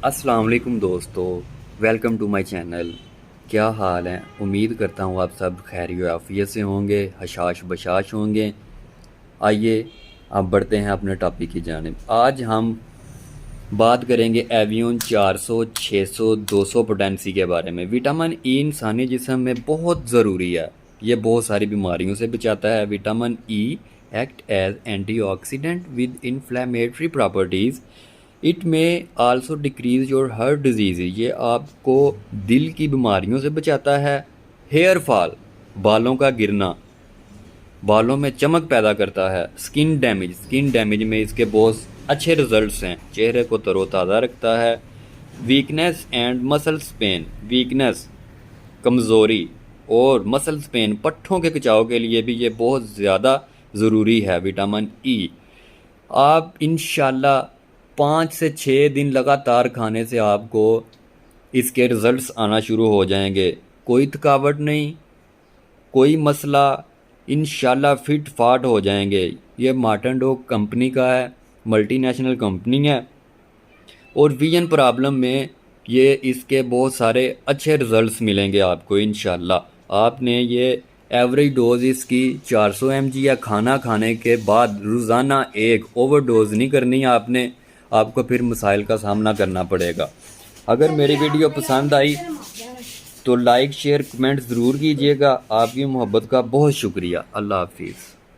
السلام علیکم دوستو، ویلکم ٹو مائی چینل۔ کیا حال ہیں؟ امید کرتا ہوں آپ سب خیر و عافیت سے ہوں گے، حشاش بشاش ہوں گے۔ آئیے اب بڑھتے ہیں اپنے ٹاپک کی جانب۔ آج ہم بات کریں گے ایویون 400 600 200 پوٹینسی کے بارے میں۔ وٹامن ای انسانی جسم میں بہت ضروری ہے، یہ بہت ساری بیماریوں سے بچاتا ہے۔ Vitamin E act as antioxidant with inflammatory properties. It may also decrease your heart disease, یہ آپ کو دل کی بیماریوں سے بچاتا ہے۔ ہیئر فال، بالوں کا گرنا، بالوں میں چمک پیدا کرتا ہے۔ سکن ڈیمیج میں اس کے بہت اچھے رزلٹس ہیں، چہرے کو تر و تازہ رکھتا ہے۔ Weakness and muscles pain, weakness کمزوری اور مسلز پین پٹھوں کے کھچاؤ کے لیے بھی یہ بہت زیادہ ضروری ہے وٹامن ای۔ آپ انشاءاللہ 5 سے 6 دن لگاتار کھانے سے آپ کو اس کے رزلٹس آنا شروع ہو جائیں گے۔ کوئی تھکاوٹ نہیں، کوئی مسئلہ، انشاءاللہ فٹ فاٹ ہو جائیں گے۔ یہ مارٹن ڈاگ کمپنی کا ہے، ملٹی نیشنل کمپنی ہے، اور ویژن پرابلم میں یہ اس کے بہت سارے اچھے رزلٹس ملیں گے آپ کو انشاءاللہ۔ آپ نے یہ ایوریج ڈوز اس کی 400 mg یا کھانا کھانے کے بعد روزانہ ایک اوور ڈوز نہیں کرنی آپ کو پھر مسائل کا سامنا کرنا پڑے گا۔ اگر میری ویڈیو پسند آئی تو لائک شیئر کمنٹ ضرور کیجیے گا۔ آپ کی محبت کا بہت شکریہ۔ اللہ حافظ۔